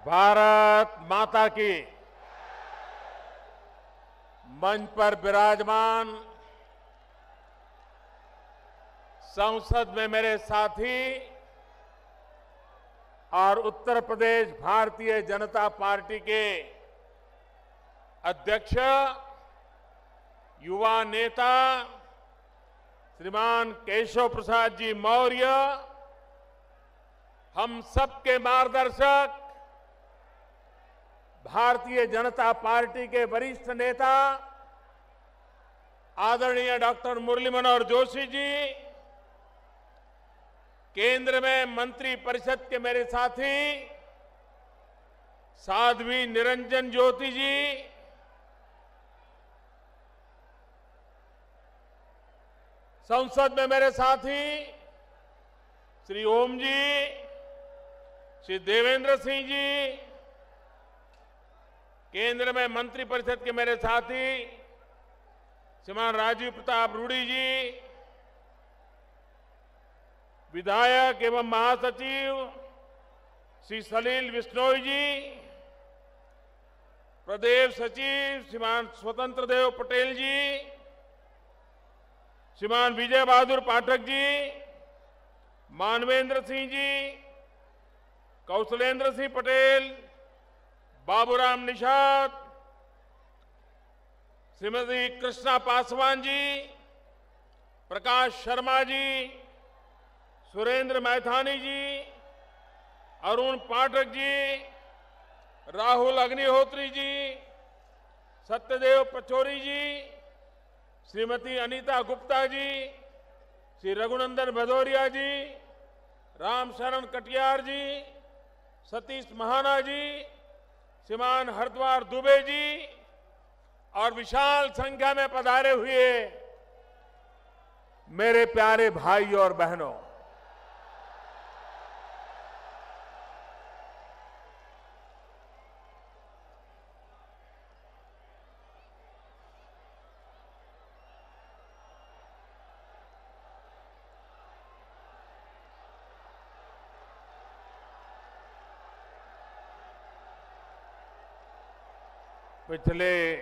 भारत माता की। मंच पर विराजमान संसद में मेरे साथी और उत्तर प्रदेश भारतीय जनता पार्टी के अध्यक्ष युवा नेता श्रीमान केशव प्रसाद जी मौर्य, हम सबके मार्गदर्शक भारतीय जनता पार्टी के वरिष्ठ नेता आदरणीय डॉक्टर मुरली मनोहर जोशी जी, केंद्र में मंत्री परिषद के मेरे साथी साध्वी निरंजन ज्योति जी, संसद में मेरे साथी श्री ओम जी, श्री देवेंद्र सिंह जी, केंद्र में मंत्री परिषद के मेरे साथी श्रीमान राजीव प्रताप रूडी जी, विधायक एवं महासचिव श्री सलील बिश्नोई जी, प्रदेश सचिव श्रीमान स्वतंत्र देव पटेल जी, श्रीमान विजय बहादुर पाठक जी, मानवेंद्र सिंह जी, कौशलेंद्र सिंह पटेल, बाबूराम निषाद, श्रीमती कृष्णा पासवान जी, प्रकाश शर्मा जी, सुरेंद्र मैथानी जी, अरुण पाठक जी, राहुल अग्निहोत्री जी, सत्यदेव पचौरी जी, श्रीमती अनीता गुप्ता जी, श्री रघुनंदन भदौरिया जी, रामशरण कटियार जी, सतीश महाना जी, श्रीमान हरद्वार दुबे जी और विशाल संख्या में पधारे हुए मेरे प्यारे भाई और बहनों, पिछले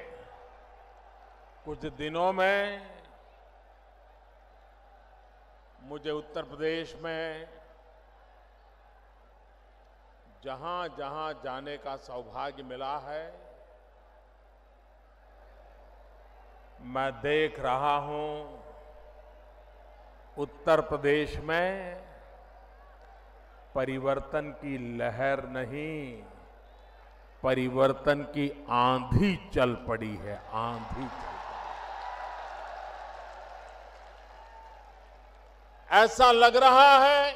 कुछ दिनों में मुझे उत्तर प्रदेश में जहां-जहां जाने का सौभाग्य मिला है, मैं देख रहा हूं उत्तर प्रदेश में परिवर्तन की लहर नहीं, परिवर्तन की आंधी चल पड़ी है, आंधी चल पड़ी। ऐसा लग रहा है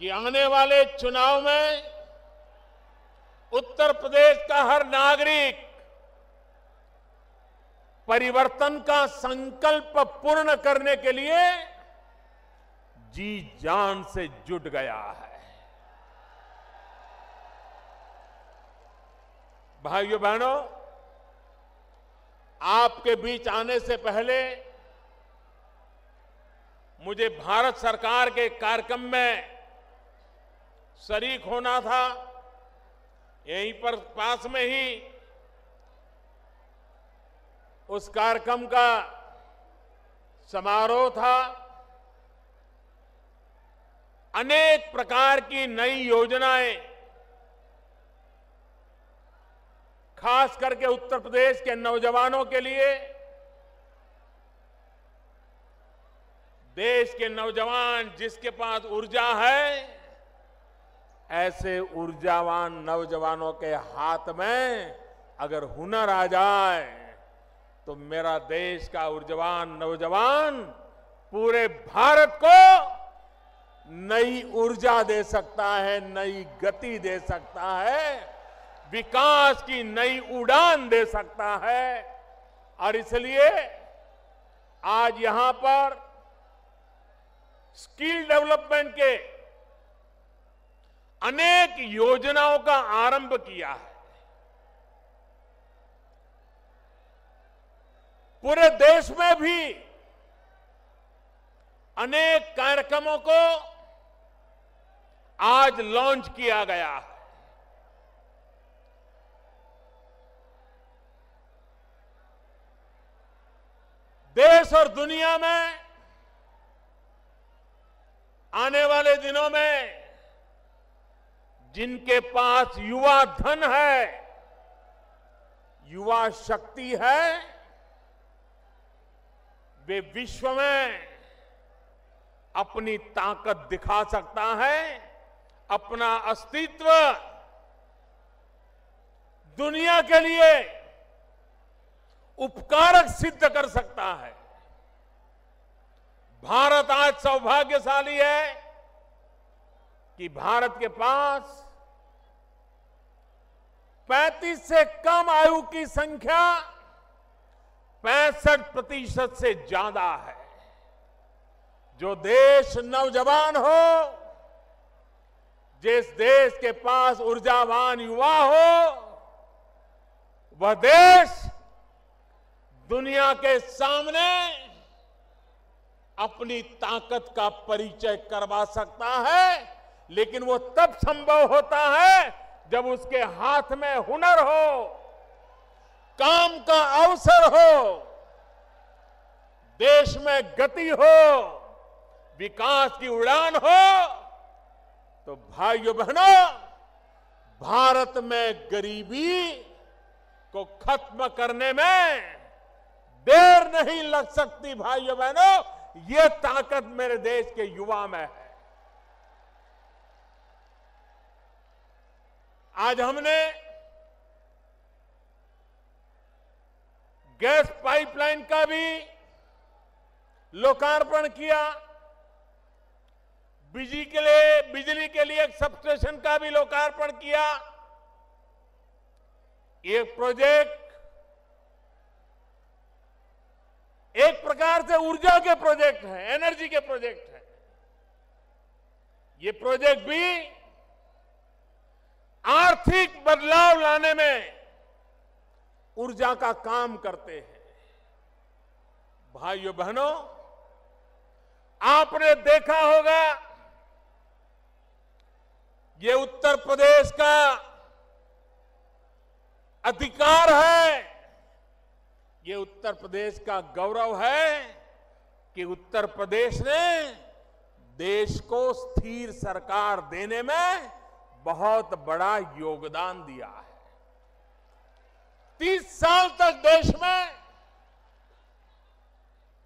कि आने वाले चुनाव में उत्तर प्रदेश का हर नागरिक परिवर्तन का संकल्प पूर्ण करने के लिए जी जान से जुट गया है। भाइयों बहनों, आपके बीच आने से पहले मुझे भारत सरकार के कार्यक्रम में शरीक होना था। यहीं पर पास में ही उस कार्यक्रम का समारोह था। अनेक प्रकार की नई योजनाएं खास करके उत्तर प्रदेश के नौजवानों के लिए, देश के नौजवान जिसके पास ऊर्जा है, ऐसे ऊर्जावान नौजवानों के हाथ में अगर हुनर आ जाए तो मेरा देश का ऊर्जावान नौजवान पूरे भारत को नई ऊर्जा दे सकता है, नई गति दे सकता है, विकास की नई उड़ान दे सकता है। और इसलिए आज यहां पर स्किल डेवलपमेंट के अनेक योजनाओं का आरंभ किया है। पूरे देश में भी अनेक कार्यक्रमों को आज लॉन्च किया गया है। देश और दुनिया में आने वाले दिनों में जिनके पास युवा धन है, युवा शक्ति है, वे विश्व में अपनी ताकत दिखा सकता है, अपना अस्तित्व दुनिया के लिए उपकारक सिद्ध कर सकता है। भारत आज सौभाग्यशाली है कि भारत के पास 35 से कम आयु की संख्या 65% से ज्यादा है। जो देश नौजवान हो, जिस देश के पास ऊर्जावान युवा हो, वह देश दुनिया के सामने अपनी ताकत का परिचय करवा सकता है। लेकिन वो तब संभव होता है जब उसके हाथ में हुनर हो, काम का अवसर हो, देश में गति हो, विकास की उड़ान हो। तो भाइयों बहनों, भारत में गरीबी को खत्म करने में देर नहीं लग सकती। भाइयों बहनों, ये ताकत मेरे देश के युवा में है। आज हमने गैस पाइपलाइन का भी लोकार्पण किया, बिजली के लिए एक सबस्टेशन का भी लोकार्पण किया। ये प्रोजेक्ट एक प्रकार से ऊर्जा के प्रोजेक्ट है, एनर्जी के प्रोजेक्ट है। ये प्रोजेक्ट भी आर्थिक बदलाव लाने में ऊर्जा का काम करते हैं। भाइयों बहनों, आपने देखा होगा ये उत्तर प्रदेश का अधिकार है, ये उत्तर प्रदेश का गौरव है कि उत्तर प्रदेश ने देश को स्थिर सरकार देने में बहुत बड़ा योगदान दिया है। 30 साल तक देश में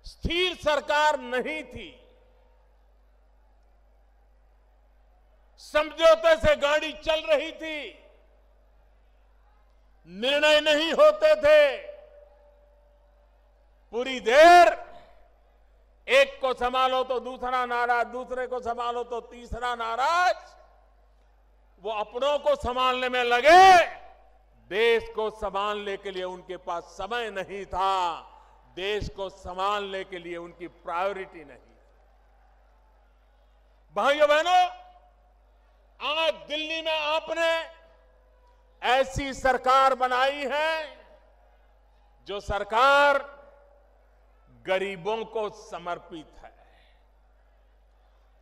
स्थिर सरकार नहीं थी। समझौते से गाड़ी चल रही थी, निर्णय नहीं होते थे। पूरी देर एक को संभालो तो दूसरा नाराज, दूसरे को संभालो तो तीसरा नाराज। वो अपनों को संभालने में लगे, देश को संभालने के लिए उनके पास समय नहीं था, देश को संभालने के लिए उनकी प्रायोरिटी नहीं। भाइयों बहनों, आज दिल्ली में आपने ऐसी सरकार बनाई है जो सरकार गरीबों को समर्पित है।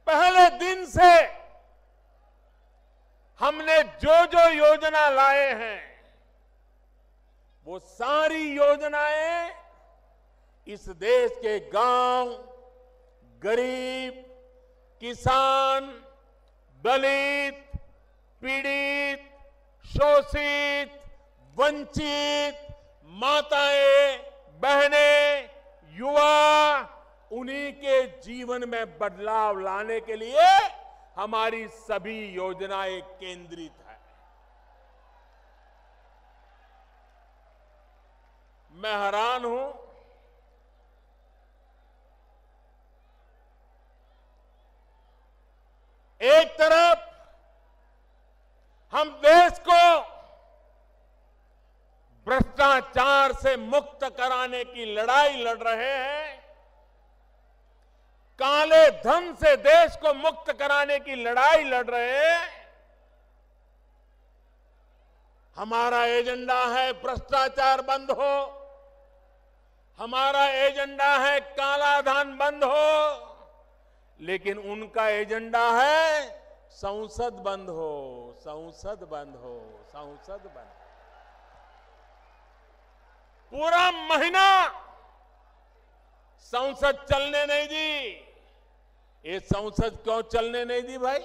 पहले दिन से हमने जो जो योजना लाए हैं, वो सारी योजनाएं इस देश के गांव, गरीब, किसान, दलित, पीड़ित, शोषित, वंचित, माताएं, बहनें, युवा, उन्हीं के जीवन में बदलाव लाने के लिए हमारी सभी योजनाएं केंद्रित है। मैं हैरान हूं, एक तरफ हम देश को भ्रष्टाचार से मुक्त कराने की लड़ाई लड़ रहे हैं, काले धन से देश को मुक्त कराने की लड़ाई लड़ रहे हैं। हमारा एजेंडा है भ्रष्टाचार बंद हो, हमारा एजेंडा है काला धन बंद हो, लेकिन उनका एजेंडा है संसद बंद हो, संसद बंद हो, संसद बंद। पूरा महीना संसद चलने नहीं दी। ये संसद क्यों चलने नहीं दी भाई?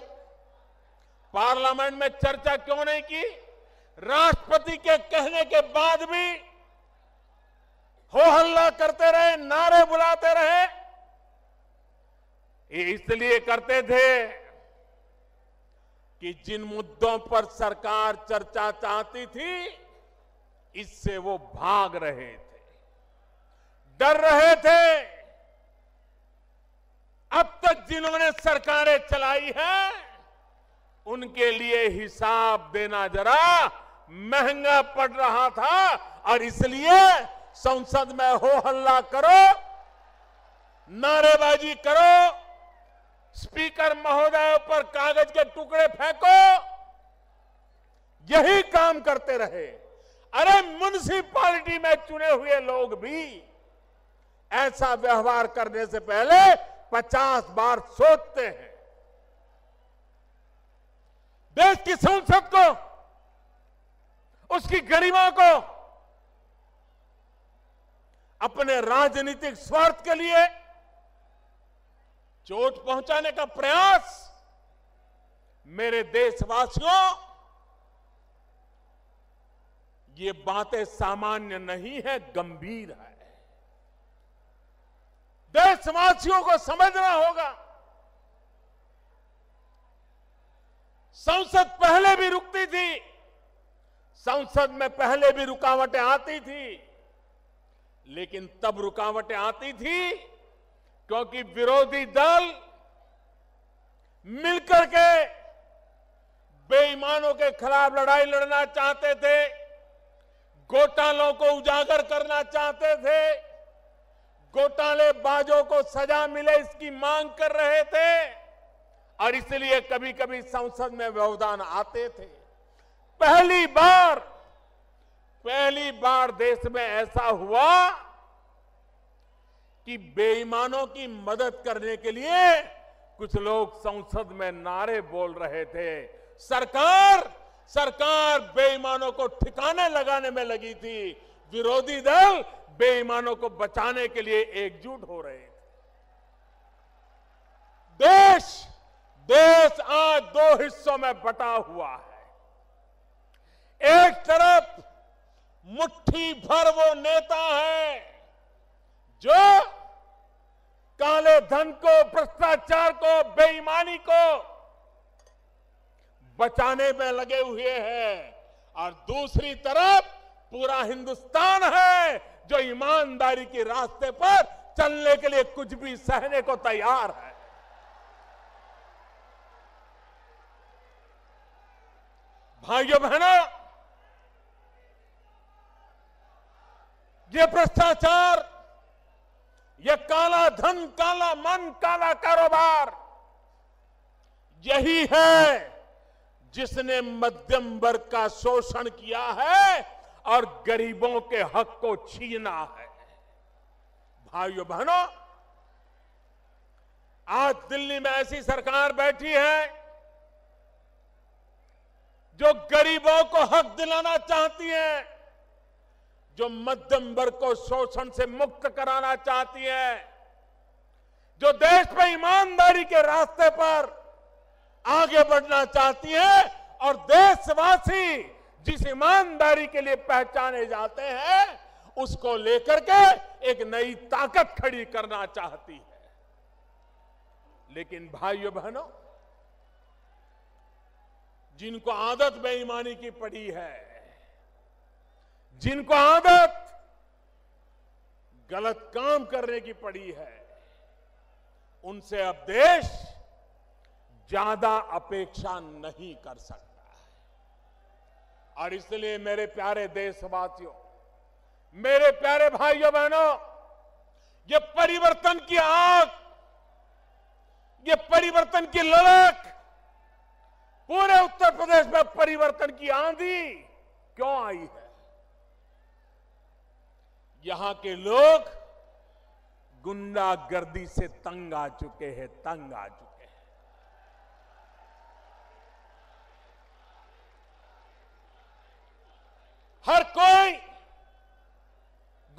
पार्लियामेंट में चर्चा क्यों नहीं की? राष्ट्रपति के कहने के बाद भी हो हल्ला करते रहे, नारे बुलाते रहे। ये इसलिए करते थे कि जिन मुद्दों पर सरकार चर्चा चाहती थी, इससे वो भाग रहे थे, डर रहे थे। अब तक जिन्होंने सरकारें चलाई है, उनके लिए हिसाब देना जरा महंगा पड़ रहा था और इसलिए संसद में हो हल्ला करो, नारेबाजी करो, स्पीकर महोदय पर कागज के टुकड़े फेंको, यही काम करते रहे। अरे म्युनिसिपैलिटी में चुने हुए लोग भी ऐसा व्यवहार करने से पहले 50 बार सोचते हैं। देश की संसद को, उसकी गरिमा को अपने राजनीतिक स्वार्थ के लिए चोट पहुंचाने का प्रयास, मेरे देशवासियों, ये बातें सामान्य नहीं है, गंभीर है। देशवासियों को समझना होगा। संसद पहले भी रुकती थी, संसद में पहले भी रुकावटें आती थी, लेकिन तब रुकावटें आती थी क्योंकि विरोधी दल मिलकर के बेईमानों के खिलाफ लड़ाई लड़ना चाहते थे, घोटालों को उजागर करना चाहते थे, घोटालेबाजों को सजा मिले इसकी मांग कर रहे थे और इसलिए कभी कभी संसद में व्यवधान आते थे। पहली बार देश में ऐसा हुआ कि बेईमानों की मदद करने के लिए कुछ लोग संसद में नारे बोल रहे थे। सरकार बेईमानों को ठिकाने लगाने में लगी थी, विरोधी दल बेईमानों को बचाने के लिए एकजुट हो रहे थे। देश आज दो हिस्सों में बटा हुआ है। एक तरफ मुट्ठी भर वो नेता है जो काले धन को, भ्रष्टाचार को, बेईमानी को बचाने में लगे हुए हैं और दूसरी तरफ पूरा हिंदुस्तान है जो ईमानदारी के रास्ते पर चलने के लिए कुछ भी सहने को तैयार है। भाइयों बहनों, ये भ्रष्टाचार, ये काला धन, काला मन, काला कारोबार, यही है जिसने मध्यम वर्ग का शोषण किया है और गरीबों के हक को छीना है। भाइयों बहनों, आज दिल्ली में ऐसी सरकार बैठी है जो गरीबों को हक दिलाना चाहती है, जो मध्यम वर्ग को शोषण से मुक्त कराना चाहती है, जो देश में ईमानदारी के रास्ते पर आगे बढ़ना चाहती है और देशवासी जिस ईमानदारी के लिए पहचाने जाते हैं उसको लेकर के एक नई ताकत खड़ी करना चाहती है। लेकिन भाइयों बहनों, जिनको आदत बेईमानी की पड़ी है, जिनको आदत गलत काम करने की पड़ी है, उनसे अब देश ज्यादा अपेक्षा नहीं कर सकता है। और इसलिए मेरे प्यारे देशवासियों, मेरे प्यारे भाइयों बहनों, ये परिवर्तन की आग, ये परिवर्तन की ललक, पूरे उत्तर प्रदेश में परिवर्तन की आंधी क्यों आई है? यहां के लोग गुंडागर्दी से तंग आ चुके हैं, तंग आ चुके हैं।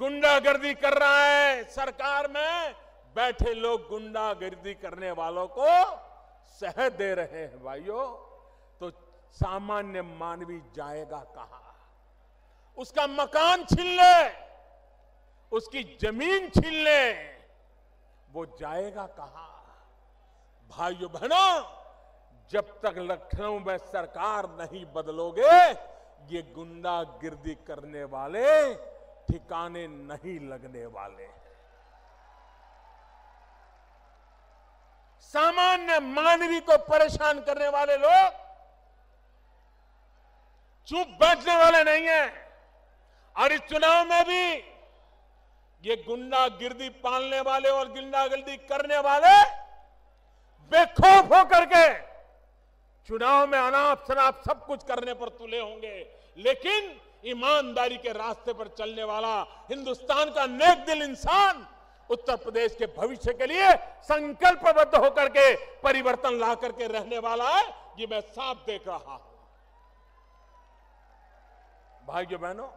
गुंडागर्दी कर रहा है। सरकार में बैठे लोग गुंडागर्दी करने वालों को सह दे रहे हैं भाइयों, तो सामान्य मानवी जाएगा कहां? उसका मकान छीन ले, उसकी जमीन छीन ले, वो जाएगा कहां? भाइयों बहनों, जब तक लखनऊ में सरकार नहीं बदलोगे, ये गुंडागिर्दी करने वाले ठिकाने नहीं लगने वाले। सामान्य मानवी को परेशान करने वाले लोग चुप बैठने वाले नहीं हैं। और इस चुनाव में भी ये गुंडागिर्दी पालने वाले और गुंडागिर्दी करने वाले बेखौफ होकर के चुनाव में अनाप शनाप सब कुछ करने पर तुले होंगे, लेकिन ईमानदारी के रास्ते पर चलने वाला हिंदुस्तान का नेक दिल इंसान उत्तर प्रदेश के भविष्य के लिए संकल्पबद्ध होकर के परिवर्तन ला करके रहने वाला है, ये मैं साफ देख रहा हूं। भाइयों बहनों,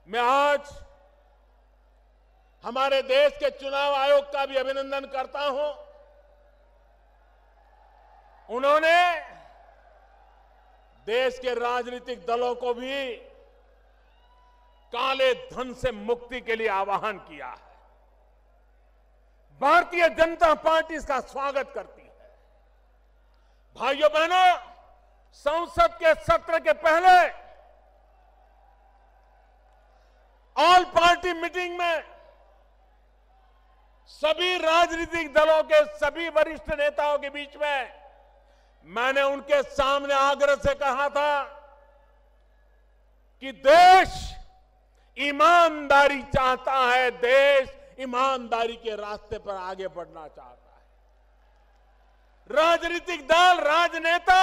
मैं आज हमारे देश के चुनाव आयोग का भी अभिनंदन करता हूं। उन्होंने देश के राजनीतिक दलों को भी काले धन से मुक्ति के लिए आह्वान किया है। भारतीय जनता पार्टी इसका स्वागत करती है। भाइयों बहनों, संसद के सत्र के पहले ऑल पार्टी मीटिंग में सभी राजनीतिक दलों के सभी वरिष्ठ नेताओं के बीच में मैंने उनके सामने आग्रह से कहा था कि देश ईमानदारी चाहता है, देश ईमानदारी के रास्ते पर आगे बढ़ना चाहता है। राजनीतिक दल, राजनेता,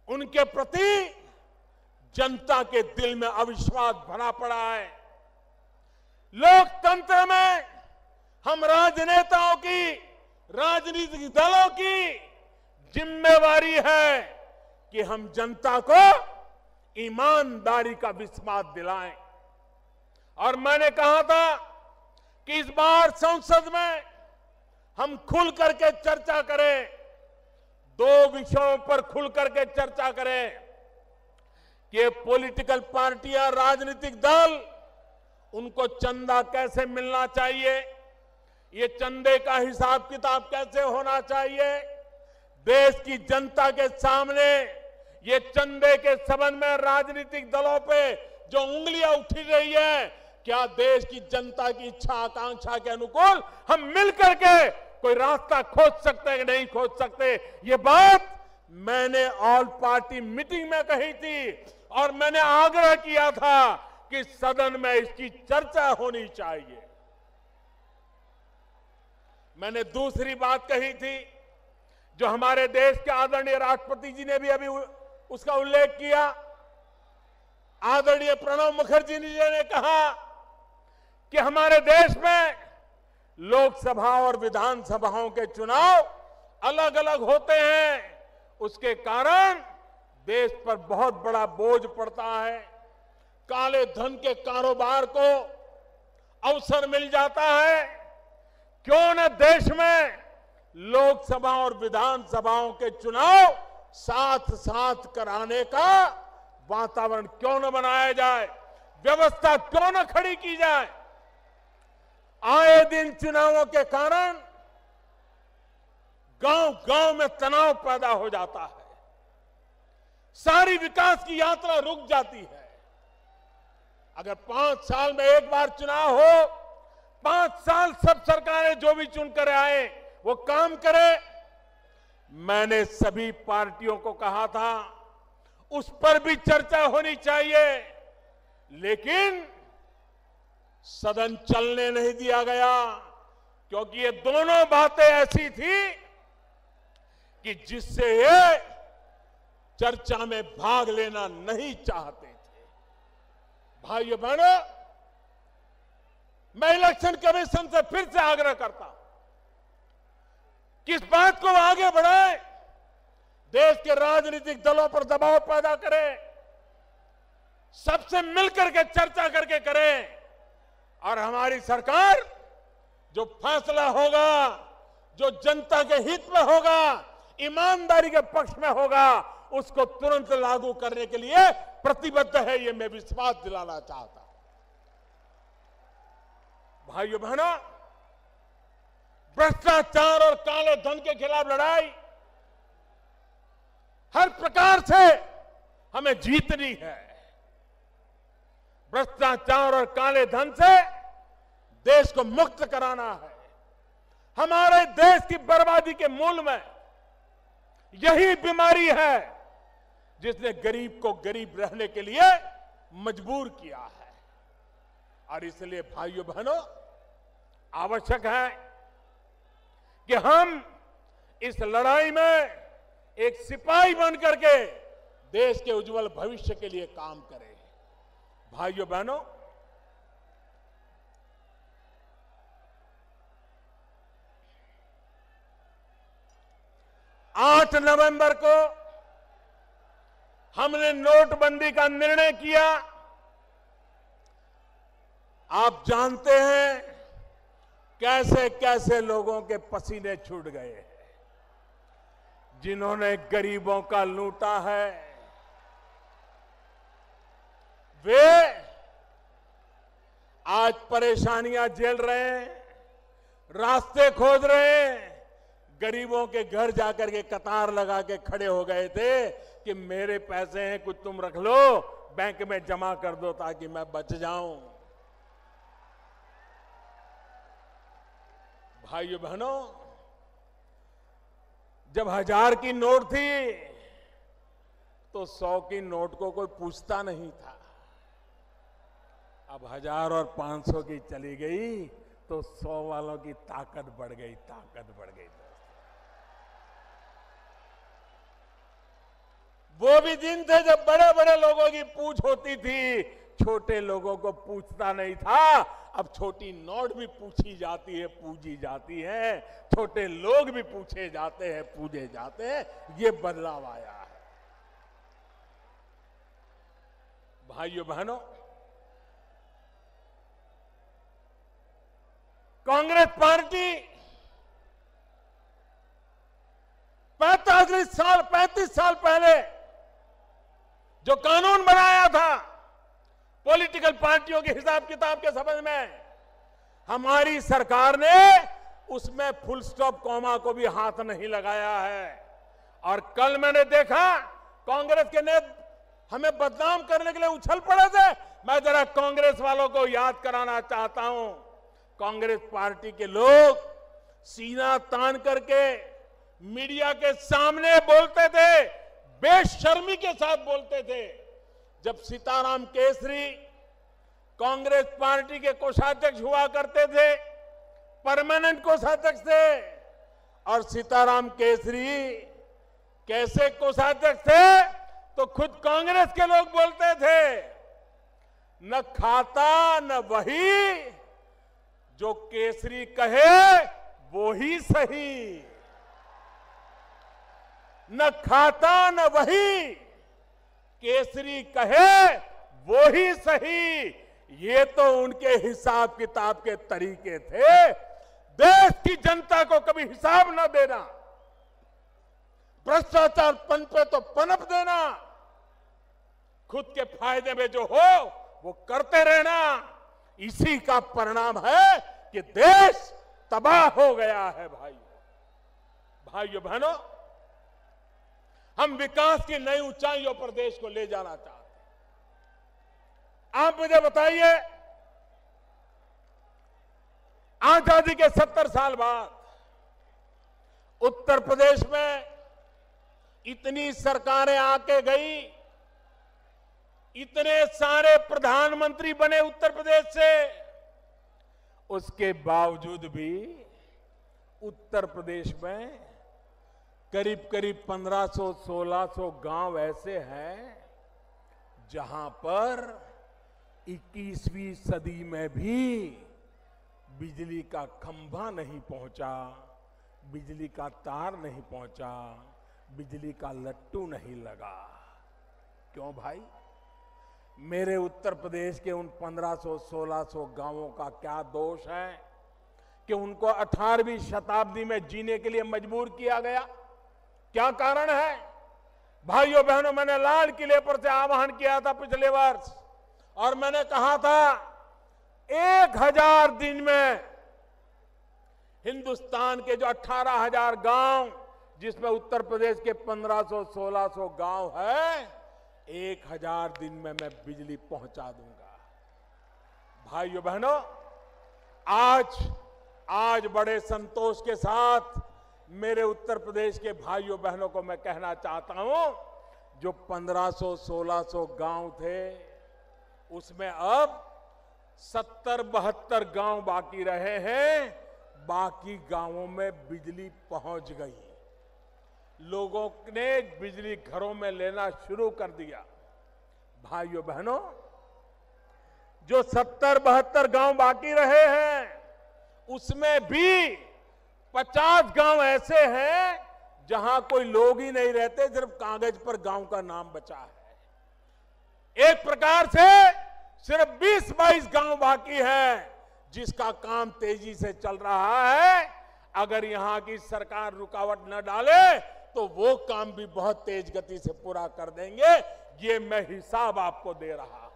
उनके प्रति जनता के दिल में अविश्वास भरा पड़ा है। लोकतंत्र में हम राजनेताओं की, राजनीतिक दलों की जिम्मेवारी है कि हम जनता को ईमानदारी का विश्वास दिलाएं। और मैंने कहा था कि इस बार संसद में हम खुल करके चर्चा करें, दो विषयों पर खुल करके चर्चा करें कि पॉलिटिकल पार्टियां, राजनीतिक दल, उनको चंदा कैसे मिलना चाहिए, ये चंदे का हिसाब किताब कैसे होना चाहिए, देश की जनता के सामने ये चंदे के संबंध में राजनीतिक दलों पे जो उंगलियां उठी रही है, क्या देश की जनता की इच्छा आकांक्षा के अनुकूल हम मिलकर के कोई रास्ता खोज सकते हैं कि नहीं खोज सकते? ये बात मैंने ऑल पार्टी मीटिंग में कही थी और मैंने आग्रह किया था कि सदन में इसकी चर्चा होनी चाहिए। मैंने दूसरी बात कही थी, जो हमारे देश के आदरणीय राष्ट्रपति जी ने भी अभी उसका उल्लेख किया। आदरणीय प्रणब मुखर्जी जी ने कहा कि हमारे देश में लोकसभा और विधानसभाओं के चुनाव अलग अलग होते हैं, उसके कारण देश पर बहुत बड़ा बोझ पड़ता है, काले धन के कारोबार को अवसर मिल जाता है। क्यों न देश में लोकसभा और विधानसभाओं के चुनाव साथ साथ कराने का वातावरण क्यों न बनाया जाए, व्यवस्था क्यों न खड़ी की जाए। आए दिन चुनावों के कारण गांव गांव में तनाव पैदा हो जाता है, सारी विकास की यात्रा रुक जाती है। अगर 5 साल में एक बार चुनाव हो, 5 साल सब सरकारें जो भी चुनकर आए वो काम करे। मैंने सभी पार्टियों को कहा था उस पर भी चर्चा होनी चाहिए, लेकिन सदन चलने नहीं दिया गया, क्योंकि ये दोनों बातें ऐसी थी कि जिससे ये चर्चा में भाग लेना नहीं चाहते थे। भाइयों बहनों, मैं इलेक्शन कमीशन से फिर से आग्रह करता हूं कि इस बात को आगे बढ़ाएं। देश के राजनीतिक दलों पर दबाव पैदा करें, सबसे मिलकर के चर्चा करके करें और हमारी सरकार जो फैसला होगा, जो जनता के हित में होगा, ईमानदारी के पक्ष में होगा, उसको तुरंत लागू करने के लिए प्रतिबद्ध है, ये मैं विश्वास दिलाना चाहता हूं। भाइयों बहनों, भ्रष्टाचार और काले धन के खिलाफ लड़ाई हर प्रकार से हमें जीतनी है। भ्रष्टाचार और काले धन से देश को मुक्त कराना है। हमारे देश की बर्बादी के मूल में यही बीमारी है जिसने गरीब को गरीब रहने के लिए मजबूर किया है। और इसलिए भाइयों बहनों, आवश्यक है कि हम इस लड़ाई में एक सिपाही बनकर के देश के उज्जवल भविष्य के लिए काम करें। भाइयों बहनों, आठ नवंबर को हमने नोटबंदी का निर्णय किया। आप जानते हैं कैसे कैसे लोगों के पसीने छूट गए हैं, जिन्होंने गरीबों का लूटा है। वे आज परेशानियां झेल रहे हैं, रास्ते खोज रहे हैं। गरीबों के घर जाकर के कतार लगा के खड़े हो गए थे कि मेरे पैसे हैं, कुछ तुम रख लो, बैंक में जमा कर दो ताकि मैं बच जाऊं। भाइयों बहनों, जब 1000 की नोट थी तो 100 की नोट को कोई पूछता नहीं था। अब 1000 और 500 की चली गई तो 100 वालों की ताकत बढ़ गई, ताकत बढ़ गई। वो भी दिन थे जब बड़े बड़े लोगों की पूछ होती थी, छोटे लोगों को पूछता नहीं था। अब छोटी नोट भी पूछी जाती है, पूजी जाती है, छोटे लोग भी पूछे जाते हैं, पूजे जाते हैं। ये बदलाव आया है। भाइयों बहनों, कांग्रेस पार्टी 35 साल पहले जो कानून बनाया था पॉलिटिकल पार्टियों के हिसाब किताब के संबंध में, हमारी सरकार ने उसमें फुल स्टॉप कॉमा को भी हाथ नहीं लगाया है। और कल मैंने देखा कांग्रेस के नेता हमें बदनाम करने के लिए उछल पड़े थे। मैं जरा कांग्रेस वालों को याद कराना चाहता हूं, कांग्रेस पार्टी के लोग सीना तान करके मीडिया के सामने बोलते थे, बेशर्मी के साथ बोलते थे। जब सीताराम केसरी कांग्रेस पार्टी के कोषाध्यक्ष हुआ करते थे, परमानेंट कोषाध्यक्ष थे, और सीताराम केसरी कैसे कोषाध्यक्ष थे तो खुद कांग्रेस के लोग बोलते थे, न खाता न वही, जो केसरी कहे वो ही सही। न खाता न वही, केसरी कहे वो ही सही। ये तो उनके हिसाब किताब के तरीके थे। देश की जनता को कभी हिसाब न देना, भ्रष्टाचार पनपे तो पनप देना, खुद के फायदे में जो हो वो करते रहना। इसी का परिणाम है कि देश तबाह हो गया है। भाइयों बहनों, हम विकास की नई ऊंचाइयों पर देश को ले जाना चाहते हैं। आप मुझे बताइए, आजादी के 70 साल बाद उत्तर प्रदेश में इतनी सरकारें आके गई, इतने सारे प्रधानमंत्री बने उत्तर प्रदेश से, उसके बावजूद भी उत्तर प्रदेश में करीब 1500-1600 गांव ऐसे हैं जहां पर 21वीं सदी में भी बिजली का खंभा नहीं पहुंचा, बिजली का तार नहीं पहुंचा, बिजली का लट्टू नहीं लगा। क्यों भाई? मेरे उत्तर प्रदेश के उन 1500-1600 गांवों का क्या दोष है कि उनको 18वीं शताब्दी में जीने के लिए मजबूर किया गया? क्या कारण है? भाइयों बहनों, मैंने लाल किले पर से आह्वान किया था पिछले वर्ष और मैंने कहा था 1000 दिन में हिंदुस्तान के जो 18,000 गांव, जिसमें उत्तर प्रदेश के 1500-1600 गांव है, 1000 दिन में मैं बिजली पहुंचा दूंगा। भाइयों बहनों, आज बड़े संतोष के साथ मेरे उत्तर प्रदेश के भाइयों बहनों को मैं कहना चाहता हूं, जो 1500-1600 गांव थे उसमें अब 70-72 गांव बाकी रहे हैं। बाकी गांवों में बिजली पहुंच गई, लोगों ने बिजली घरों में लेना शुरू कर दिया। भाइयों बहनों, जो 70-72 गांव बाकी रहे हैं उसमें भी 50 गांव ऐसे हैं जहां कोई लोग ही नहीं रहते, सिर्फ कागज पर गांव का नाम बचा है। एक प्रकार से सिर्फ 20-22 गांव बाकी है जिसका काम तेजी से चल रहा है। अगर यहां की सरकार रुकावट न डाले तो वो काम भी बहुत तेज गति से पूरा कर देंगे। ये मैं हिसाब आपको दे रहा हूं।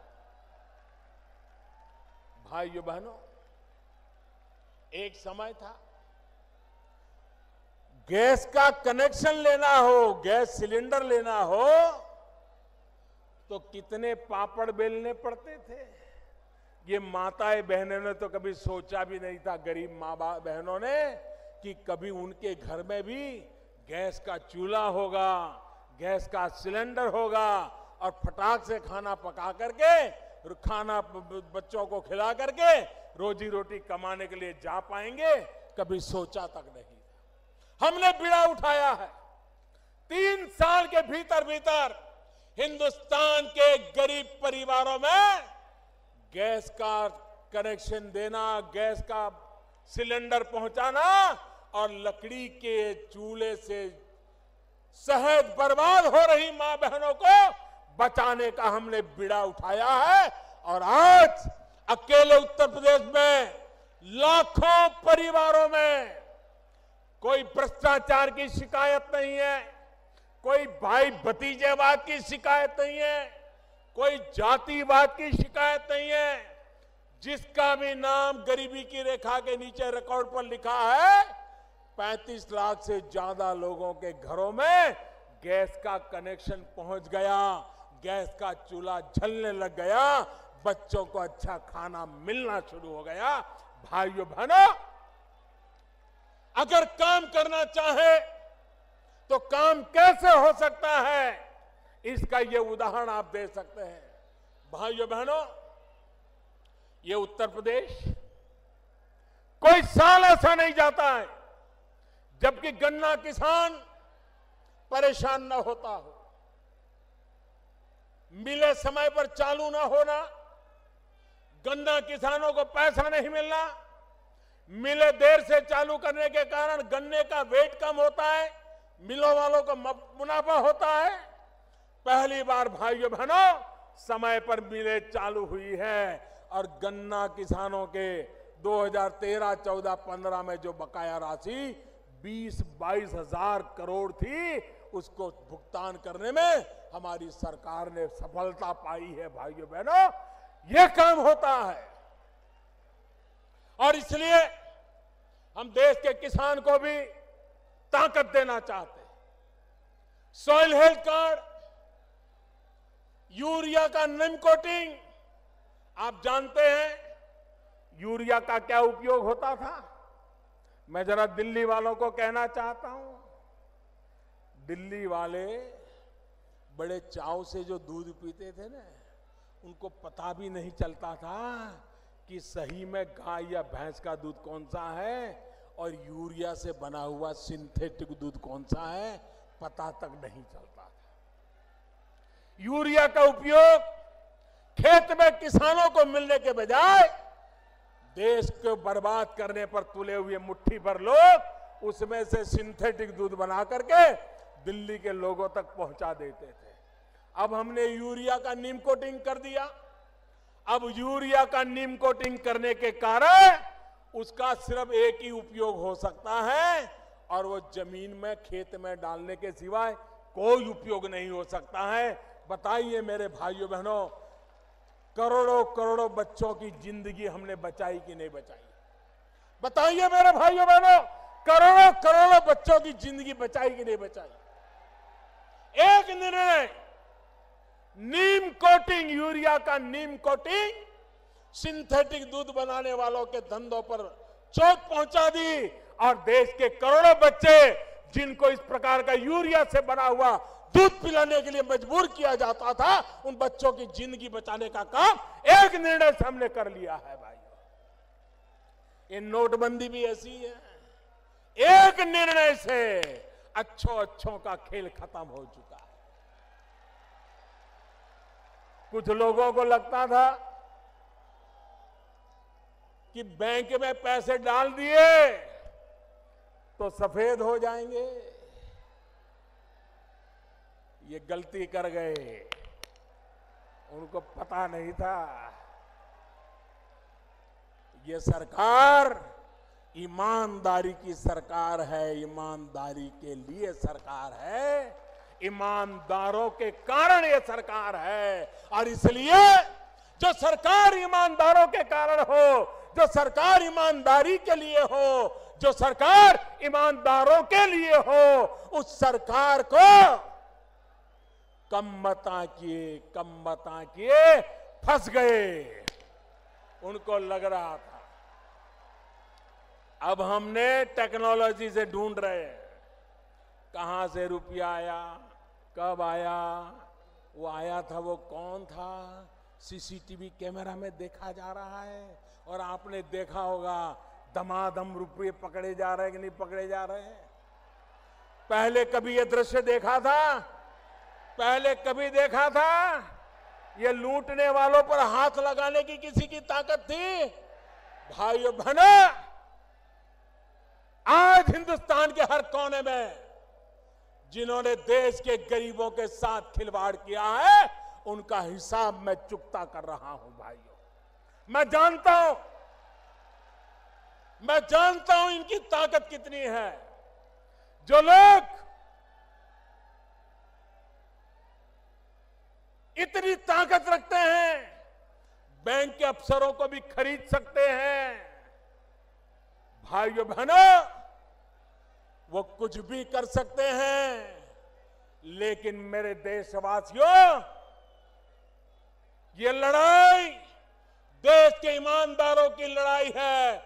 भाइयों बहनों, एक समय था गैस का कनेक्शन लेना हो, गैस सिलेंडर लेना हो तो कितने पापड़ बेलने पड़ते थे। ये माताएं बहनों ने तो कभी सोचा भी नहीं था, गरीब माँ बाप बहनों ने, कि कभी उनके घर में भी गैस का चूल्हा होगा, गैस का सिलेंडर होगा और फटाक से खाना पका करके, खाना बच्चों को खिला करके रोजी रोटी कमाने के लिए जा पाएंगे। कभी सोचा तक नहीं। हमने बीड़ा उठाया है। 3 साल के भीतर भीतर हिंदुस्तान के गरीब परिवारों में गैस का कनेक्शन देना, गैस का सिलेंडर पहुंचाना और लकड़ी के चूल्हे से शहद बर्बाद हो रही मां बहनों को बचाने का हमने बीड़ा उठाया है। और आज अकेले उत्तर प्रदेश में लाखों परिवारों में कोई भ्रष्टाचार की शिकायत नहीं है, कोई भाई भतीजेवाद की शिकायत नहीं है, कोई जातिवाद की शिकायत नहीं है। जिसका भी नाम गरीबी की रेखा के नीचे रिकॉर्ड पर लिखा है, 35 लाख से ज्यादा लोगों के घरों में गैस का कनेक्शन पहुंच गया, गैस का चूल्हा जलने लग गया, बच्चों को अच्छा खाना मिलना शुरू हो गया। भाइयों बहनों, अगर काम करना चाहे तो काम कैसे हो सकता है, इसका ये उदाहरण आप दे सकते हैं। भाइयों बहनों, ये उत्तर प्रदेश कोई साल ऐसा नहीं जाता है जबकि गन्ना किसान परेशान न होता हो। मिले समय पर चालू न होना, गन्ना किसानों को पैसा नहीं मिलना, मिले देर से चालू करने के कारण गन्ने का वेट कम होता है, मिलों वालों को मुनाफा होता है। पहली बार भाइयों बहनों समय पर मिले चालू हुई है और गन्ना किसानों के 2013, 14, 15 में जो बकाया राशि 20-22 हजार करोड़ थी, उसको भुगतान करने में हमारी सरकार ने सफलता पाई है। भाइयों बहनों, यह काम होता है और इसलिए हम देश के किसान को भी ताकत देना चाहते हैं। सॉइल हेल्थ कार्ड, यूरिया का निम कोटिंग, आप जानते हैं यूरिया का क्या उपयोग होता था। मैं जरा दिल्ली वालों को कहना चाहता हूं, दिल्ली वाले बड़े चाव से जो दूध पीते थे ना, उनको पता भी नहीं चलता था कि सही में गाय या भैंस का दूध कौन सा है और यूरिया से बना हुआ सिंथेटिक दूध कौन सा है, पता तक नहीं चलता था। यूरिया का उपयोग खेत में किसानों को मिलने के बजाय देश को बर्बाद करने पर तुले हुए मुट्ठी भर लोग उसमें से सिंथेटिक दूध बना करके दिल्ली के लोगों तक पहुंचा देते थे। अब हमने यूरिया का नीम कोटिंग कर दिया। अब यूरिया का नीम कोटिंग करने के कारण उसका सिर्फ एक ही उपयोग हो सकता है और वो जमीन में, खेत में डालने के सिवाय कोई उपयोग नहीं हो सकता है। बताइए मेरे भाइयों बहनों, करोड़ों करोड़ों बच्चों की जिंदगी हमने बचाई कि नहीं बचाई? बताइए मेरे भाइयों बहनों, करोड़ों करोड़ों बच्चों की जिंदगी बचाई कि नहीं बचाई? एक निर्णय, नीम कोटिंग, यूरिया का नीम कोटिंग सिंथेटिक दूध बनाने वालों के धंधों पर चोट पहुंचा दी और देश के करोड़ों बच्चे जिनको इस प्रकार का यूरिया से बना हुआ दूध पिलाने के लिए मजबूर किया जाता था, उन बच्चों की जिंदगी बचाने का काम एक निर्णय से हमने कर लिया है भाई। ये नोटबंदी भी ऐसी है, एक निर्णय से अच्छों का खेल खत्म हो चुका है। कुछ लोगों को लगता था कि बैंक में पैसे डाल दिए तो सफेद हो जाएंगे। ये गलती कर गए, उनको पता नहीं था ये सरकार ईमानदारी की सरकार है, ईमानदारी के लिए सरकार है, ईमानदारों के कारण ये सरकार है। और इसलिए जो सरकार ईमानदारों के कारण हो, जो सरकार ईमानदारी के लिए हो, जो सरकार ईमानदारों के लिए हो, उस सरकार को कम बता किए फंस गए। उनको लग रहा था अब हमने टेक्नोलॉजी से ढूंढ रहे हैं कहां से रुपया आया, कब आया, वो आया था वो कौन था, सीसीटीवी कैमरा में देखा जा रहा है। और आपने देखा होगा दमादम रुपये पकड़े जा रहे हैं कि नहीं पकड़े जा रहे हैं। पहले कभी ये दृश्य देखा था? पहले कभी देखा था ये लूटने वालों पर हाथ लगाने की किसी की ताकत थी? भाइयों बहनों, आज हिंदुस्तान के हर कोने में जिन्होंने देश के गरीबों के साथ खिलवाड़ किया है, उनका हिसाब मैं चुकता कर रहा हूं भाइयों। मैं जानता हूं इनकी ताकत कितनी है। जो लोग इतनी ताकत रखते हैं, बैंक के अफसरों को भी खरीद सकते हैं। भाइयों बहनों, वो कुछ भी कर सकते हैं, लेकिन मेरे देशवासियों, ये लड़ाई देश के ईमानदारों की लड़ाई है,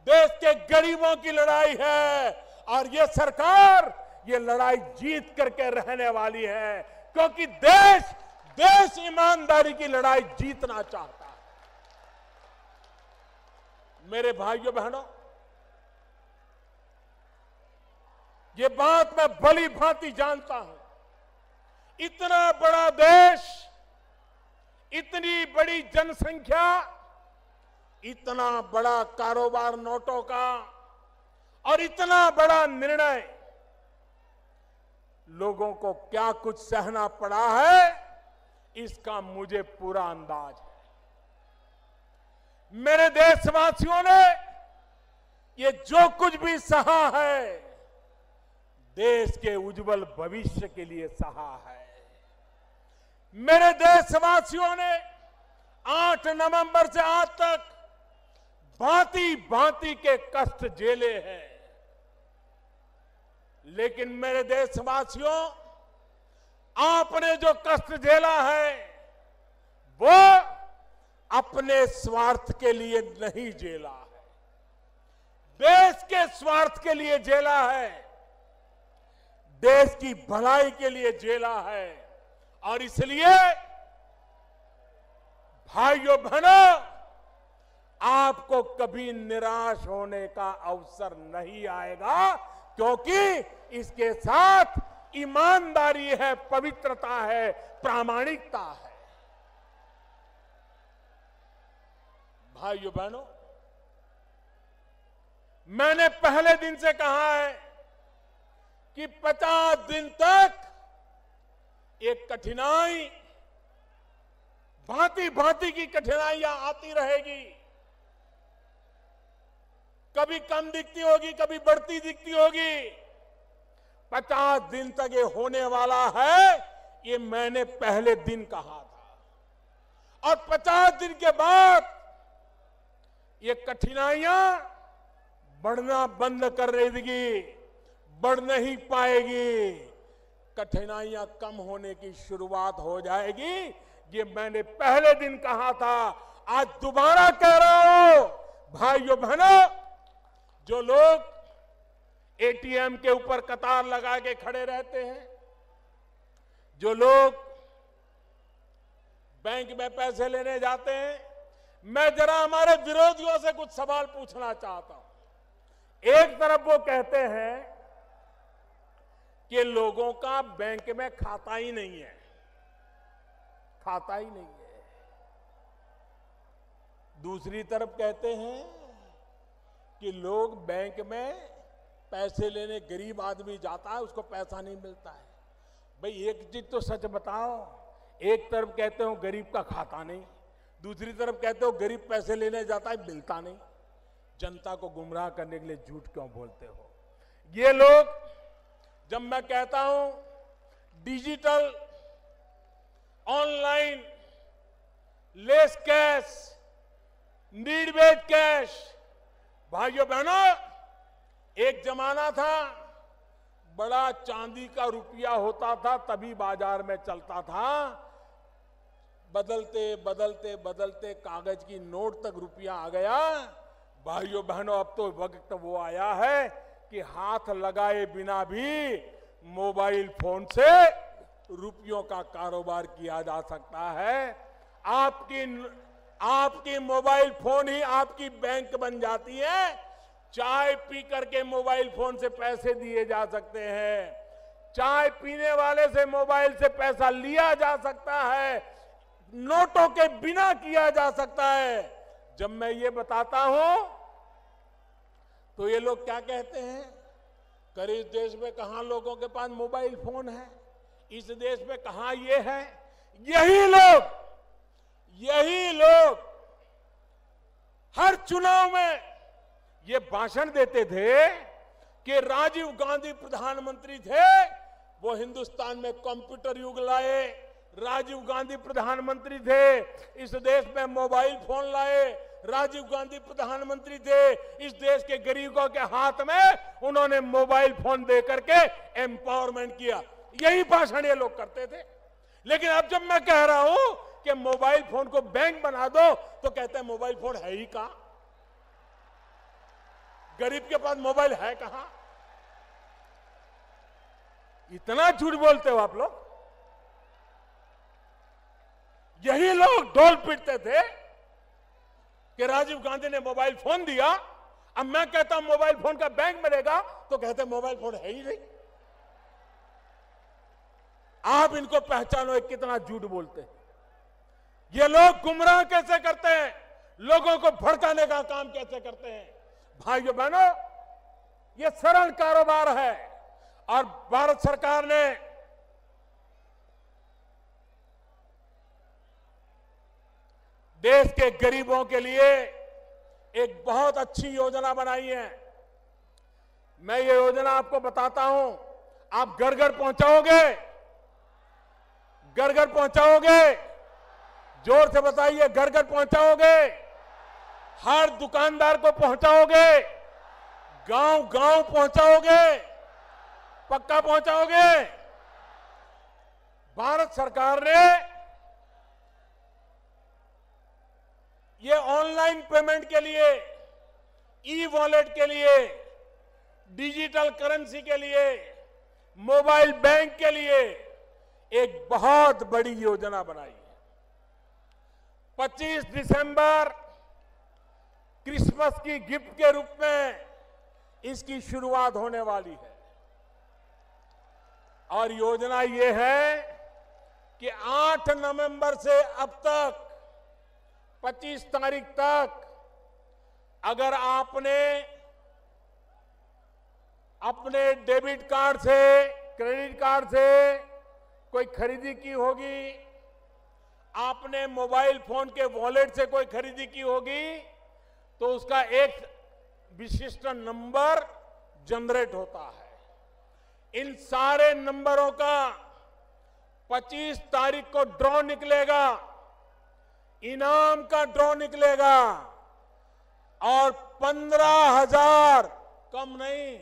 देश के गरीबों की लड़ाई है। और ये सरकार ये लड़ाई जीत करके रहने वाली है, क्योंकि देश ईमानदारी की लड़ाई जीतना चाहता है। मेरे भाइयों बहनों, ये बात मैं भली भांति जानता हूं। इतना बड़ा देश, इतनी बड़ी जनसंख्या, इतना बड़ा कारोबार नोटों का और इतना बड़ा निर्णय, लोगों को क्या कुछ सहना पड़ा है इसका मुझे पूरा अंदाज है। मेरे देशवासियों ने ये जो कुछ भी सहा है, देश के उज्जवल भविष्य के लिए सहा है। मेरे देशवासियों ने 8 नवंबर से आज तक भांति भांति के कष्ट झेले हैं, लेकिन मेरे देशवासियों, आपने जो कष्ट झेला है वो अपने स्वार्थ के लिए नहीं झेला है, देश के स्वार्थ के लिए झेला है, देश की भलाई के लिए झेला है। और इसलिए भाइयों बहनों, आपको कभी निराश होने का अवसर नहीं आएगा, क्योंकि इसके साथ ईमानदारी है, पवित्रता है, प्रामाणिकता है। भाइयों बहनों, मैंने पहले दिन से कहा है कि 50 दिन तक एक कठिनाई, भांति भांति की कठिनाइयां आती रहेगी। कभी कम दिखती होगी, कभी बढ़ती दिखती होगी। 50 दिन तक ये होने वाला है, ये मैंने पहले दिन कहा था। और 50 दिन के बाद ये कठिनाइयां बढ़ना बंद कर देगी, बढ़ नहीं पाएगी। कठिनाइयां कम होने की शुरुआत हो जाएगी। ये मैंने पहले दिन कहा था, आज दोबारा कह रहा हूं। भाइयों बहनों, जो लोग एटीएम के ऊपर कतार लगा के खड़े रहते हैं, जो लोग बैंक में पैसे लेने जाते हैं, मैं जरा हमारे विरोधियों से कुछ सवाल पूछना चाहता हूं। एक तरफ वो कहते हैं कि लोगों का बैंक में खाता ही नहीं है, खाता ही नहीं है। दूसरी तरफ कहते हैं कि लोग बैंक में पैसे लेने, गरीब आदमी जाता है, उसको पैसा नहीं मिलता है। भाई एक चीज तो सच बताओ, एक तरफ कहते हो गरीब का खाता नहीं, दूसरी तरफ कहते हो गरीब पैसे लेने जाता है, मिलता नहीं। जनता को गुमराह करने के लिए झूठ क्यों बोलते हो? ये लोग, जब मैं कहता हूं digital, online, less cash, need based cash, भाइयों बहनों, एक जमाना था बड़ा चांदी का रुपया होता था तभी बाजार में चलता था। बदलते बदलते बदलते कागज की नोट तक रुपया आ गया। भाइयों बहनों, अब तो वक्त वो आया है कि हाथ लगाए बिना भी मोबाइल फोन से रुपयों का कारोबार किया जा सकता है। आपकी मोबाइल फोन ही आपकी बैंक बन जाती है। चाय पी करके मोबाइल फोन से पैसे दिए जा सकते हैं, चाय पीने वाले से मोबाइल से पैसा लिया जा सकता है, नोटों के बिना किया जा सकता है। जब मैं ये बताता हूं तो ये लोग क्या कहते हैं, कर इस देश में कहां लोगों के पास मोबाइल फोन है, इस देश में कहां ये है। यही लोग हर चुनाव में ये भाषण देते थे कि राजीव गांधी प्रधानमंत्री थे, वो हिंदुस्तान में कंप्यूटर युग लाए। राजीव गांधी प्रधानमंत्री थे, इस देश में मोबाइल फोन लाए। राजीव गांधी प्रधानमंत्री थे, इस देश के गरीबों के हाथ में उन्होंने मोबाइल फोन दे करके एम्पावरमेंट किया। यही भाषण ये लोग करते थे। लेकिन अब जब मैं कह रहा हूं कि मोबाइल फोन को बैंक बना दो, तो कहते हैं मोबाइल फोन है ही कहां, गरीब के पास मोबाइल है कहां। इतना झूठ बोलते हो आप लोग। यही लोग ढोल पीटते थे कि राजीव गांधी ने मोबाइल फोन दिया। अब मैं कहता हूं मोबाइल फोन का बैंक मिलेगा, तो कहते हैं मोबाइल फोन है ही नहीं। आप इनको पहचानो, एक कितना झूठ बोलते हैं। ये लोग गुमराह कैसे करते हैं, लोगों को भड़काने का काम कैसे करते हैं। भाइयों बहनों, ये सरल कारोबार है और भारत सरकार ने देश के गरीबों के लिए एक बहुत अच्छी योजना बनाई है। मैं ये योजना आपको बताता हूं, आप घर घर पहुंचाओगे, घर घर पहुंचाओगे, जोर से बताइए, घर घर पहुंचाओगे, हर दुकानदार को पहुंचाओगे, गांव गांव पहुंचाओगे, पक्का पहुंचाओगे। भारत सरकार ने ये ऑनलाइन पेमेंट के लिए, ई वॉलेट के लिए, डिजिटल करेंसी के लिए, मोबाइल बैंक के लिए एक बहुत बड़ी योजना बनाई है। 25 दिसंबर क्रिसमस की गिफ्ट के रूप में इसकी शुरुआत होने वाली है। और योजना ये है कि 8 नवंबर से अब तक 25 तारीख तक अगर आपने अपने डेबिट कार्ड से, क्रेडिट कार्ड से कोई खरीदी की होगी, आपने मोबाइल फोन के वॉलेट से कोई खरीदी की होगी, तो उसका एक विशिष्ट नंबर जनरेट होता है। इन सारे नंबरों का 25 तारीख को ड्रॉ निकलेगा, इनाम का ड्रॉ निकलेगा और 15,000, कम नहीं,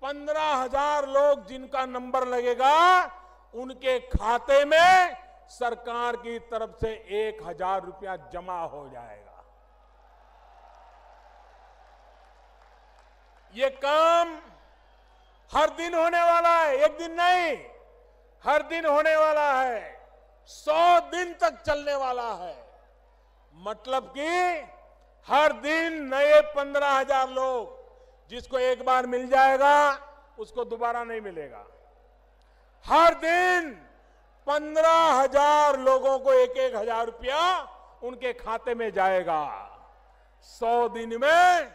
15,000 लोग जिनका नंबर लगेगा उनके खाते में सरकार की तरफ से 1,000 रुपया जमा हो जाएगा। ये काम हर दिन होने वाला है, एक दिन नहीं, हर दिन होने वाला है, 100 दिन तक चलने वाला है। मतलब कि हर दिन नए 15,000 लोग, जिसको एक बार मिल जाएगा उसको दोबारा नहीं मिलेगा। हर दिन 15,000 लोगों को 1,000 रुपया उनके खाते में जाएगा। 100 दिन में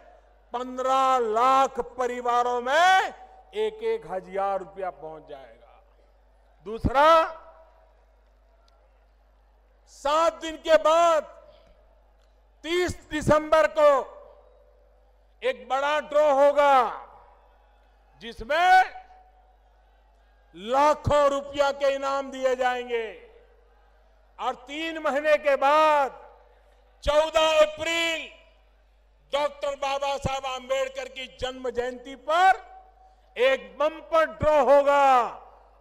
15 लाख परिवारों में 1,000 रुपया पहुंच जाएगा। दूसरा, 7 दिन के बाद 30 दिसंबर को एक बड़ा ड्रॉ होगा, जिसमें लाखों रुपया के इनाम दिए जाएंगे। और 3 महीने के बाद 14 अप्रैल डॉक्टर बाबा साहब आंबेडकर की जन्म जयंती पर एक बम्पर ड्रॉ होगा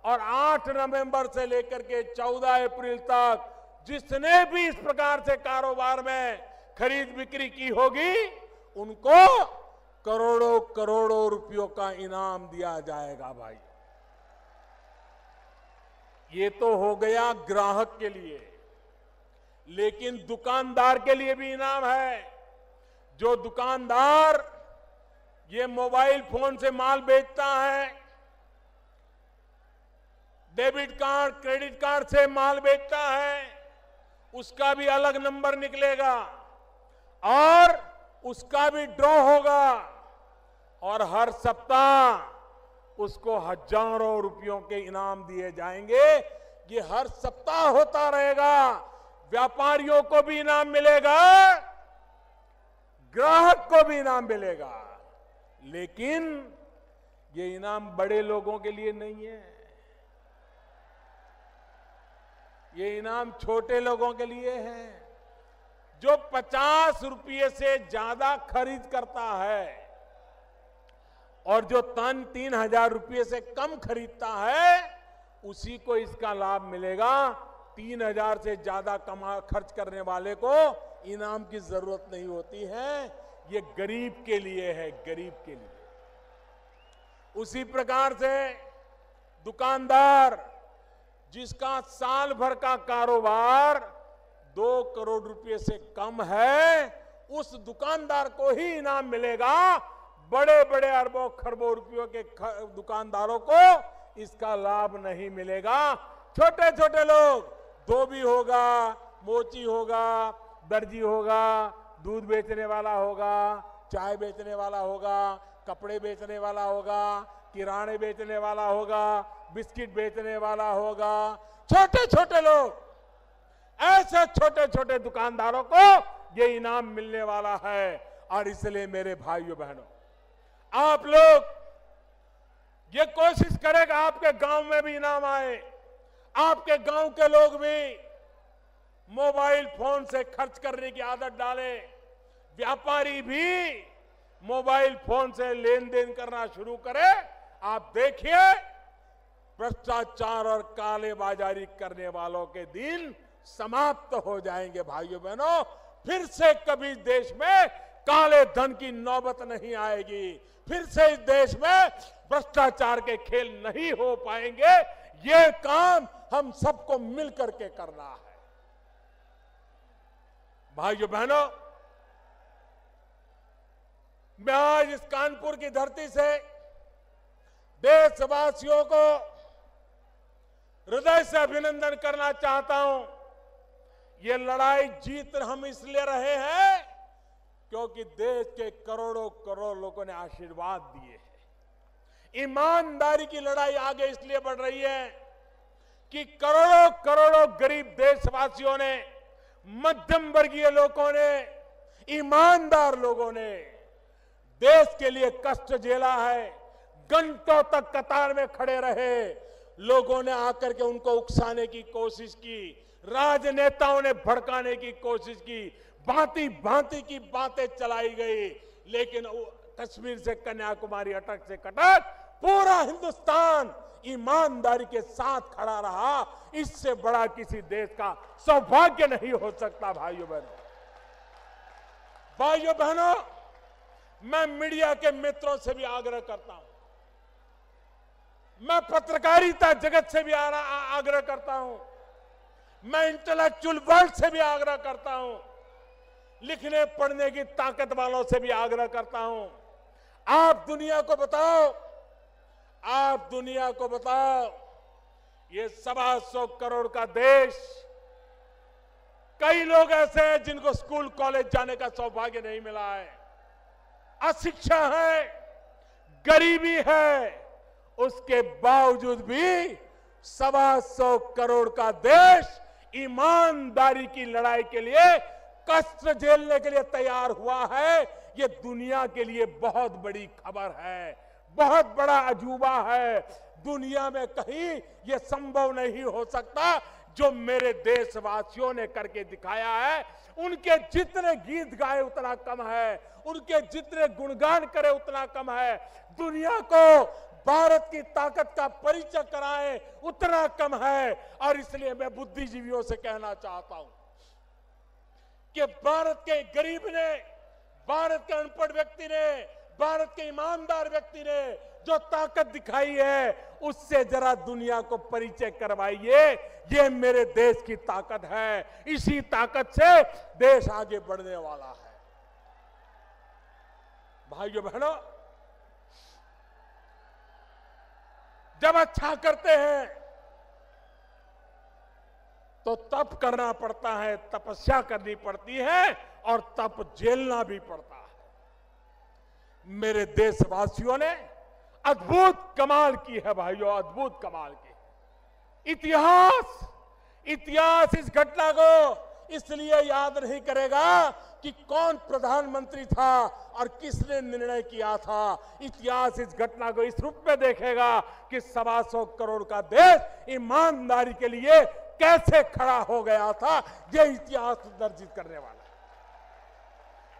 और 8 नवंबर से लेकर के 14 अप्रैल तक जिसने भी इस प्रकार से कारोबार में खरीद बिक्री की होगी उनको करोड़ों करोड़ों रुपयों का इनाम दिया जाएगा। भाई, ये तो हो गया ग्राहक के लिए, लेकिन दुकानदार के लिए भी इनाम है। जो दुकानदार ये मोबाइल फोन से माल बेचता है, डेबिट कार्ड, क्रेडिट कार्ड से माल बेचता है, उसका भी अलग नंबर निकलेगा और उसका भी ड्रॉ होगा और हर सप्ताह उसको हजारों रुपयों के इनाम दिए जाएंगे। ये हर सप्ताह होता रहेगा। व्यापारियों को भी इनाम मिलेगा, ग्राहक को भी इनाम मिलेगा, लेकिन ये इनाम बड़े लोगों के लिए नहीं है, ये इनाम छोटे लोगों के लिए है। जो 50 रुपये से ज्यादा खरीद करता है और जो 3,000 रुपये से कम खरीदता है उसी को इसका लाभ मिलेगा। 3,000 से ज्यादा खर्च करने वाले को इनाम की जरूरत नहीं होती है। ये गरीब के लिए है, गरीब के लिए। उसी प्रकार से दुकानदार जिसका साल भर का कारोबार 2 करोड़ रुपए से कम है, उस दुकानदार को ही इनाम मिलेगा। बड़े बड़े अरबों खरबों रुपयों के दुकानदारों को इसका लाभ नहीं मिलेगा। छोटे छोटे लोग, धोबी होगा, मोची होगा, दर्जी होगा, दूध बेचने वाला होगा, चाय बेचने वाला होगा, कपड़े बेचने वाला होगा, किराने बेचने वाला होगा, बिस्किट बेचने वाला होगा, छोटे छोटे लोग, ऐसे छोटे छोटे दुकानदारों को ये इनाम मिलने वाला है। और इसलिए मेरे भाइयों बहनों, आप लोग ये कोशिश करेगा आपके गांव में भी इनाम आए, आपके गांव के लोग भी मोबाइल फोन से खर्च करने की आदत डालें, व्यापारी भी मोबाइल फोन से लेन देन करना शुरू करे। आप देखिए, भ्रष्टाचार और कालेबाजारी करने वालों के दिन समाप्त हो जाएंगे। भाइयों बहनों, फिर से कभी देश में काले धन की नौबत नहीं आएगी, फिर से इस देश में भ्रष्टाचार के खेल नहीं हो पाएंगे। ये काम हम सबको मिलकर के करना है। भाइयों बहनों, मैं आज इस कानपुर की धरती से देशवासियों को हृदय से अभिनंदन करना चाहता हूं। ये लड़ाई जीत हम इसलिए रहे हैं क्योंकि देश के करोड़ों करोड़ लोगों ने आशीर्वाद दिए हैं। ईमानदारी की लड़ाई आगे इसलिए बढ़ रही है कि करोड़ों करोड़ों गरीब देशवासियों ने, मध्यम वर्गीय लोगों ने, ईमानदार लोगों ने देश के लिए कष्ट झेला है। घंटों तक कतार में खड़े रहे, लोगों ने आकर के उनको उकसाने की कोशिश की, राजनेताओं ने भड़काने की कोशिश की, भांति भांति की बातें चलाई गई, लेकिन कश्मीर से कन्याकुमारी, अटक से कटक, पूरा हिंदुस्तान ईमानदारी के साथ खड़ा रहा। इससे बड़ा किसी देश का सौभाग्य नहीं हो सकता। भाइयों बहनों, मैं मीडिया के मित्रों से भी आग्रह करता हूं, मैं पत्रकारिता जगत से भी आग्रह करता हूं, मैं इंटेलेक्चुअल वर्ल्ड से भी आग्रह करता हूं, लिखने पढ़ने की ताकत वालों से भी आग्रह करता हूं। आप दुनिया को बताओ, ये 125 करोड़ का देश, कई लोग ऐसे हैं जिनको स्कूल कॉलेज जाने का सौभाग्य नहीं मिला है, अशिक्षा है, गरीबी है, उसके बावजूद भी 125 करोड़ का देश ईमानदारी की लड़ाई के लिए, कष्ट झेलने के लिए तैयार हुआ है। ये दुनिया के लिए बहुत बड़ी खबर है, बहुत बड़ा अजूबा है। दुनिया में कहीं ये संभव नहीं हो सकता जो मेरे देशवासियों ने करके दिखाया है। उनके जितने गीत गाए उतना कम है, उनके जितने गुणगान करे उतना कम है। दुनिया को भारत की ताकत का परिचय कराए उतना कम है। और इसलिए मैं बुद्धिजीवियों से कहना चाहता हूं कि भारत के गरीब ने, भारत के अनपढ़ व्यक्ति ने, भारत के ईमानदार व्यक्ति ने जो ताकत दिखाई है, उससे जरा दुनिया को परिचय करवाइए। ये मेरे देश की ताकत है, इसी ताकत से देश आगे बढ़ने वाला है। भाइयों बहनों, जब अच्छा करते हैं तो तप करना पड़ता है, तपस्या करनी पड़ती है और तप झेलना भी पड़ता है। मेरे देशवासियों ने अद्भुत कमाल की है भाइयों, अद्भुत कमाल की। इतिहास इस घटना को इसलिए याद नहीं करेगा कि कौन प्रधानमंत्री था और किसने निर्णय किया था। इतिहास इस घटना को इस रूप में देखेगा कि 125 करोड़ का देश ईमानदारी के लिए कैसे खड़ा हो गया था। यह इतिहास दर्जित करने वाला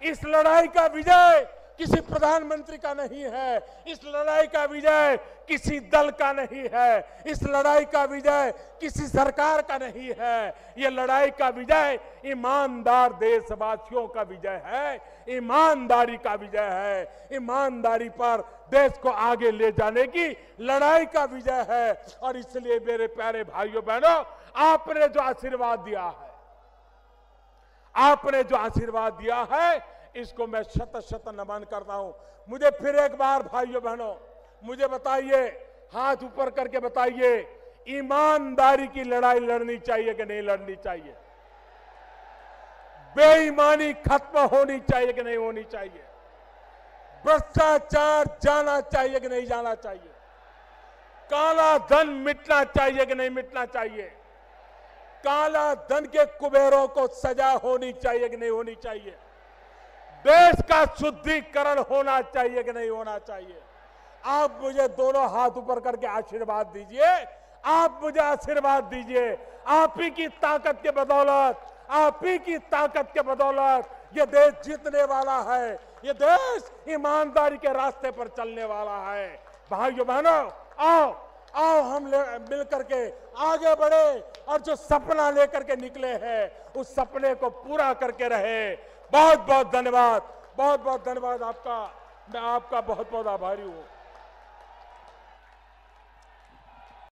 है। इस लड़ाई का विजय किसी प्रधानमंत्री का नहीं है, इस लड़ाई का विजय किसी दल का नहीं है, इस लड़ाई का विजय किसी सरकार का नहीं है। यह लड़ाई का विजय ईमानदार देशवासियों का विजय है, ईमानदारी का विजय है। ईमानदारी पर देश को आगे ले जाने की लड़ाई का विजय है। और इसलिए मेरे प्यारे भाइयों बहनों, आपने जो आशीर्वाद दिया है, आपने जो आशीर्वाद दिया है, इसको मैं शत शत नमन करता हूं। मुझे फिर एक बार भाइयों बहनों, मुझे बताइए, हाथ ऊपर करके बताइए, ईमानदारी की लड़ाई लड़नी चाहिए कि नहीं लड़नी चाहिए? बेईमानी खत्म होनी चाहिए कि नहीं होनी चाहिए? भ्रष्टाचार जाना चाहिए कि नहीं जाना चाहिए? काला धन मिटना चाहिए कि नहीं मिटना चाहिए? काला धन के कुबेरों को सजा होनी चाहिए कि नहीं होनी चाहिए? देश का शुद्धिकरण होना चाहिए कि नहीं होना चाहिए? आप मुझे दोनों हाथ ऊपर करके आशीर्वाद दीजिए, आप मुझे आशीर्वाद दीजिए। आप ही की ताकत के बदौलत, आप ही की ताकत के बदौलत ये देश जीतने वाला है, ये देश ईमानदारी के रास्ते पर चलने वाला है। भाइयों बहनों, आओ आओ हम मिलकर के आगे बढ़े और जो सपना लेकर के निकले हैं उस सपने को पूरा करके रहे। बहुत बहुत धन्यवाद, बहुत बहुत धन्यवाद आपका। मैं आपका बहुत बहुत आभारी हूं।